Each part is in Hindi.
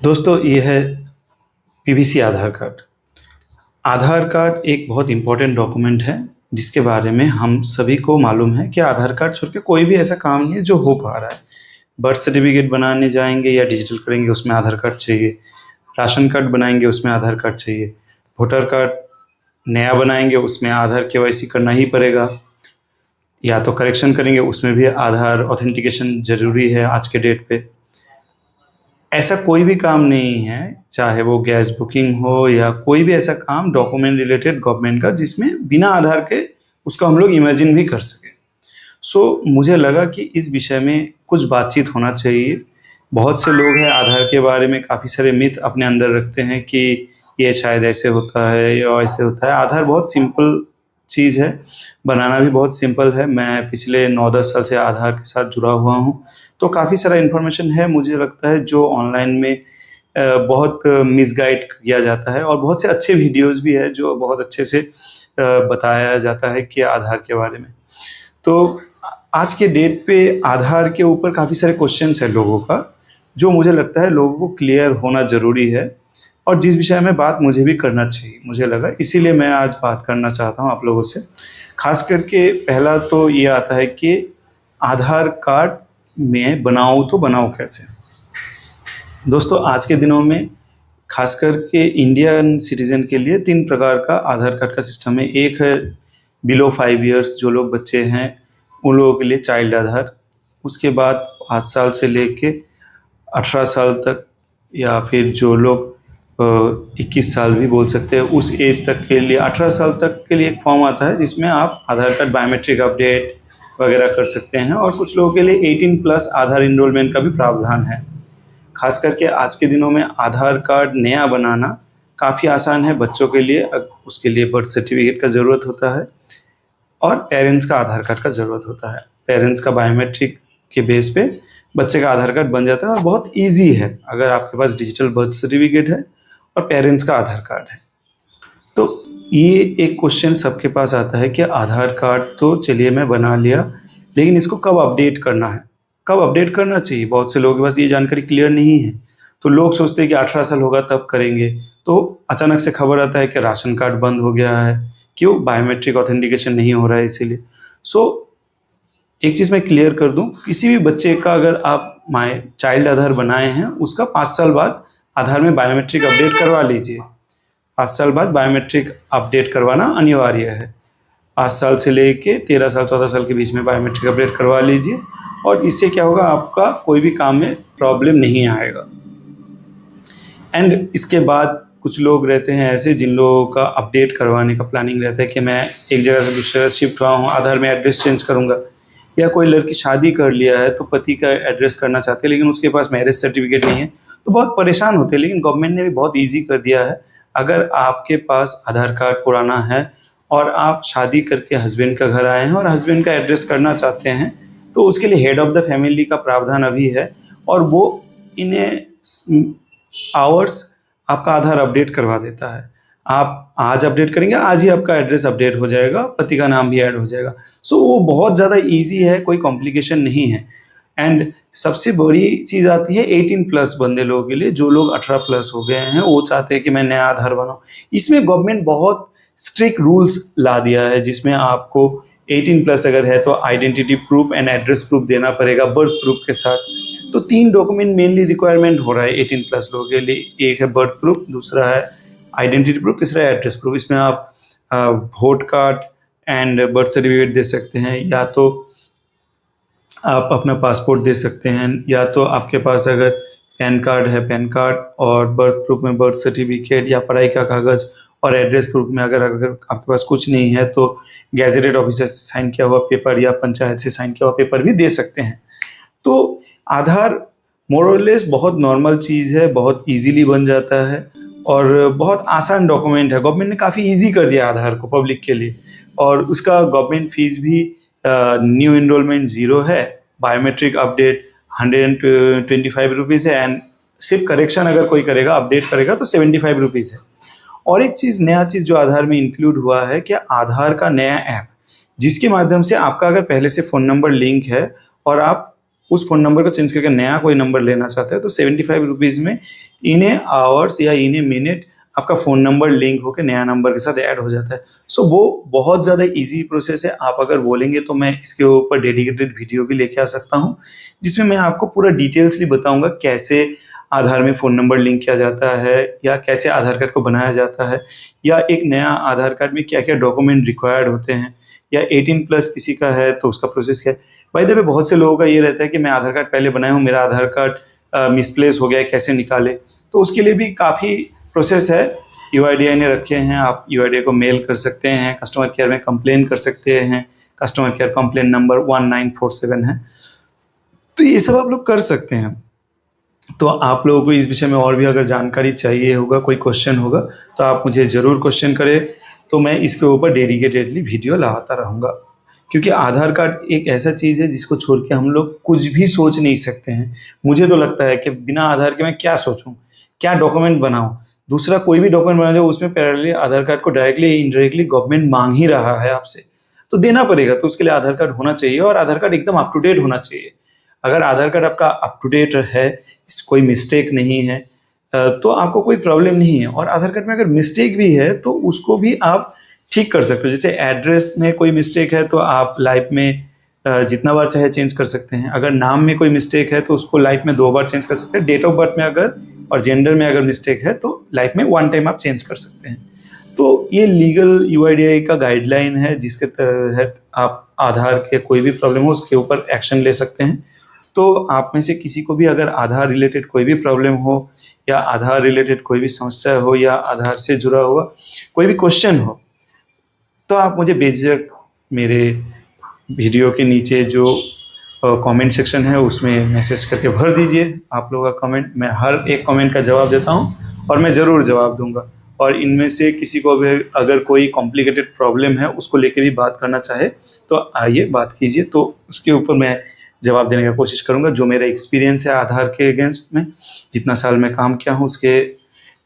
दोस्तों ये है पीवीसी आधार कार्ड। आधार कार्ड एक बहुत इम्पोर्टेंट डॉक्यूमेंट है जिसके बारे में हम सभी को मालूम है कि आधार कार्ड छोड़ के कोई भी ऐसा काम नहीं है जो हो पा रहा है। बर्थ सर्टिफिकेट बनाने जाएंगे या डिजिटल करेंगे उसमें आधार कार्ड चाहिए, राशन कार्ड बनाएंगे उसमें आधार कार्ड चाहिए, वोटर कार्ड नया बनाएंगे उसमें आधार केवाईसी करना ही पड़ेगा, या तो करेक्शन करेंगे उसमें भी आधार ऑथेंटिकेशन ज़रूरी है आज के डेट पे। ऐसा कोई भी काम नहीं है, चाहे वो गैस बुकिंग हो या कोई भी ऐसा काम डॉक्यूमेंट रिलेटेड गवर्नमेंट का जिसमें बिना आधार के उसको हम लोग इमेजिन भी कर सकें। मुझे लगा कि इस विषय में कुछ बातचीत होना चाहिए। बहुत से लोग हैं आधार के बारे में काफ़ी सारे मिथ अपने अंदर रखते हैं कि ये शायद ऐसे होता है या ऐसे होता है। आधार बहुत सिंपल चीज़ है, बनाना भी बहुत सिंपल है। मैं पिछले 9-10 साल से आधार के साथ जुड़ा हुआ हूँ, तो काफ़ी सारा इन्फॉर्मेशन है मुझे लगता है जो ऑनलाइन में बहुत मिसगाइड किया जाता है, और बहुत से अच्छे वीडियोज़ भी है जो बहुत अच्छे से बताया जाता है कि आधार के बारे में। तो आज के डेट पे आधार के ऊपर काफ़ी सारे क्वेश्चंस है लोगों का, जो मुझे लगता है लोगों को क्लियर होना ज़रूरी है, और जिस विषय में बात मुझे भी करना चाहिए मुझे लगा, इसीलिए मैं आज बात करना चाहता हूँ आप लोगों से। खास करके पहला तो ये आता है कि आधार कार्ड में बनाऊँ कैसे। दोस्तों आज के दिनों में खास करके इंडियन सिटीज़न के लिए 3 प्रकार का आधार कार्ड का सिस्टम है। एक है बिलो 5 इयर्स, जो लोग बच्चे हैं उन लोगों के लिए चाइल्ड आधार। उसके बाद 5 साल से लेके 18 साल तक, या फिर जो लोग 21 साल भी बोल सकते हैं, उस एज तक के लिए 18 साल तक के लिए एक फॉर्म आता है जिसमें आप आधार कार्ड बायोमेट्रिक अपडेट वगैरह कर सकते हैं, और कुछ लोगों के लिए 18+ आधार इनरोलमेंट का भी प्रावधान है। खास करके आज के दिनों में आधार कार्ड नया बनाना काफ़ी आसान है बच्चों के लिए। उसके लिए बर्थ सर्टिफिकेट का ज़रूरत होता है और पेरेंट्स का आधार कार्ड का ज़रूरत होता है। पेरेंट्स का बायोमेट्रिक के बेस पे बच्चे का आधार कार्ड बन जाता है, और बहुत ईजी है अगर आपके पास डिजिटल बर्थ सर्टिफिकेट है और पेरेंट्स का आधार कार्ड है। तो ये एक क्वेश्चन सबके पास आता है कि आधार कार्ड तो चलिए मैं बना लिया, लेकिन इसको कब अपडेट करना है, कब अपडेट करना चाहिए। बहुत से लोगों के पास ये जानकारी क्लियर नहीं है, तो लोग सोचते हैं कि 18 साल होगा तब करेंगे। तो अचानक से खबर आता है कि राशन कार्ड बंद हो गया है, क्यों, बायोमेट्रिक ऑथेंटिकेशन नहीं हो रहा है इसीलिए। एक चीज़ मैं क्लियर कर दूं, किसी भी बच्चे का अगर आप माय चाइल्ड आधार बनाए हैं उसका 5 साल बाद आधार में बायोमेट्रिक अपडेट करवा लीजिए। 5 साल बाद बायोमेट्रिक अपडेट करवाना अनिवार्य है। 5 साल से लेके 13 साल 14 साल के बीच में बायोमेट्रिक अपडेट करवा लीजिए, और इससे क्या होगा, आपका कोई भी काम में प्रॉब्लम नहीं आएगा। एंड इसके बाद कुछ लोग रहते हैं ऐसे जिन लोगों का अपडेट करवाने का प्लानिंग रहता है कि मैं एक जगह से दूसरी जगह शिफ्ट हुआ हूँ, आधार में एड्रेस चेंज करूँगा, या कोई लड़की शादी कर लिया है तो पति का एड्रेस करना चाहते हैं लेकिन उसके पास मैरिज सर्टिफिकेट नहीं है, तो बहुत परेशान होते हैं। लेकिन गवर्नमेंट ने भी बहुत ईजी कर दिया है, अगर आपके पास आधार कार्ड पुराना है और आप शादी करके हस्बैंड का घर आए हैं और हस्बैंड का एड्रेस करना चाहते हैं, तो उसके लिए हेड ऑफ द फैमिली का प्रावधान अभी है, और वो इन आवर्स आपका आधार अपडेट करवा देता है। आप आज अपडेट करेंगे, आज ही आपका एड्रेस अपडेट हो जाएगा, पति का नाम भी ऐड हो जाएगा। वो बहुत ज़्यादा इजी है, कोई कॉम्प्लिकेशन नहीं है। एंड सबसे बड़ी चीज़ आती है 18+ बंदे लोगों के लिए, जो लोग 18+ हो गए हैं, वो चाहते हैं कि मैं नया आधार बनाऊँ। इसमें गवर्नमेंट बहुत स्ट्रिक्ट रूल्स ला दिया है, जिसमें आपको 18+ अगर है तो identity proof and address proof देना पड़ेगा बर्थ प्रूफ के साथ। तो 3 डॉक्यूमेंट मेनली रिक्वायरमेंट हो रहा है 18+ लोगों के लिए। एक है बर्थ प्रूफ, दूसरा है आइडेंटिटी प्रूफ, तीसरा है एड्रेस प्रूफ। इसमें आप vote card and birth certificate दे सकते हैं, या तो आप अपना पासपोर्ट दे सकते हैं, या तो आपके पास अगर पैन कार्ड है पैन कार्ड, और बर्थ प्रूफ में बर्थ सर्टिफिकेट या पढ़ाई का कागज़, और एड्रेस प्रूफ में अगर आपके पास कुछ नहीं है तो गैजेटेड ऑफिसर से साइन किया हुआ पेपर या पंचायत से साइन किया हुआ पेपर भी दे सकते हैं। तो आधार मोर और लेस बहुत नॉर्मल चीज़ है, बहुत इजीली बन जाता है, और बहुत आसान डॉक्यूमेंट है। गवर्नमेंट ने काफ़ी इजी कर दिया आधार को पब्लिक के लिए, और उसका गवर्नमेंट फीस भी न्यू इनरोलमेंट 0 है, बायोमेट्रिक अपडेट 125 रुपीज़ है, एंड सिर्फ करेक्शन अगर कोई करेगा, अपडेट करेगा तो 75 रुपीज़ है। और एक चीज़, नया चीज़ जो आधार में इंक्लूड हुआ है कि आधार का नया ऐप, जिसके माध्यम से आपका अगर पहले से फ़ोन नंबर लिंक है और आप उस फ़ोन नंबर को चेंज करके नया कोई नंबर लेना चाहते हैं, तो 75 रुपीज़ में इन ए आवर्स या इन ए मिनट आपका फ़ोन नंबर लिंक होकर नया नंबर के साथ ऐड हो जाता है। सो वो बहुत ज़्यादा ईजी प्रोसेस है। आप अगर बोलेंगे तो मैं इसके ऊपर डेडिकेटेड वीडियो भी लेके आ सकता हूँ, जिसमें मैं आपको पूरा डिटेल्सली बताऊँगा कैसे आधार में फ़ोन नंबर लिंक किया जाता है, या कैसे आधार कार्ड को बनाया जाता है, या एक नया आधार कार्ड में क्या-क्या डॉक्यूमेंट रिक्वायर्ड होते हैं, या 18 प्लस किसी का है तो उसका प्रोसेस क्या है। बाय द वे बहुत से लोगों का ये रहता है कि मैं आधार कार्ड पहले बनाया हूँ, मेरा आधार कार्ड मिसप्लेस हो गया है, कैसे निकालें? तो उसके लिए भी काफ़ी प्रोसेस है। यूआईडीआई ने रखे हैं, आप यूआईडीआई को मेल कर सकते हैं, कस्टमर केयर में कंप्लेन कर सकते हैं, कस्टमर केयर कंप्लेन नंबर 1947 है। तो ये सब आप लोग कर सकते हैं। तो आप लोगों को इस विषय में और भी अगर जानकारी चाहिए होगा, कोई क्वेश्चन होगा, तो आप मुझे ज़रूर क्वेश्चन करें, तो मैं इसके ऊपर डेडिकेटेडली वीडियो लाता रहूँगा। क्योंकि आधार कार्ड एक ऐसा चीज़ है जिसको छोड़ के हम लोग कुछ भी सोच नहीं सकते हैं। मुझे तो लगता है कि बिना आधार के मैं क्या सोचूँ, क्या डॉक्यूमेंट बनाऊँ? दूसरा कोई भी डॉक्यूमेंट बना जाए उसमें पैरेलली आधार कार्ड को डायरेक्टली या इनडायरेक्टली गवर्नमेंट माँग ही रहा है आपसे, तो देना पड़ेगा। तो उसके लिए आधार कार्ड होना चाहिए, और आधार कार्ड एकदम अप टू डेट होना चाहिए। अगर आधार कार्ड आपका अप टू डेट है, कोई मिस्टेक नहीं है, तो आपको कोई प्रॉब्लम नहीं है। और आधार कार्ड में अगर मिस्टेक भी है तो उसको भी आप ठीक कर सकते हो। जैसे एड्रेस में कोई मिस्टेक है तो आप लाइफ में जितना बार चाहे चेंज कर सकते हैं। अगर नाम में कोई मिस्टेक है तो उसको लाइफ में 2 बार चेंज कर सकते हैं। डेट ऑफ बर्थ में अगर और जेंडर में अगर मिस्टेक है तो लाइफ में 1 टाइम आप चेंज कर सकते हैं। तो ये लीगल यूआईडीआई का गाइडलाइन है, जिसके तहत आप आधार के कोई भी प्रॉब्लम हो उसके ऊपर एक्शन ले सकते हैं। तो आप में से किसी को भी अगर आधार रिलेटेड कोई भी प्रॉब्लम हो, या आधार रिलेटेड कोई भी समस्या हो, या आधार से जुड़ा हुआ कोई भी क्वेश्चन हो, तो आप मुझे बेझिझक मेरे वीडियो के नीचे जो कमेंट सेक्शन है उसमें मैसेज करके भर दीजिए आप लोगों का कमेंट। मैं हर एक कमेंट का जवाब देता हूँ, और मैं ज़रूर जवाब दूंगा। और इनमें से किसी को भी अगर कोई कॉम्प्लिकेटेड प्रॉब्लम है उसको लेकर भी बात करना चाहे तो आइए बात कीजिए, तो उसके ऊपर मैं जवाब देने का कोशिश करूंगा। जो मेरा एक्सपीरियंस है आधार के अगेंस्ट में, जितना साल में काम किया हूँ उसके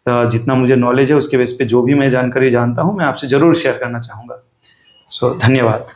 जितना मुझे नॉलेज है उसके बेस पे जो भी मैं जानकारी जानता हूँ मैं आपसे ज़रूर शेयर करना चाहूँगा। सो धन्यवाद।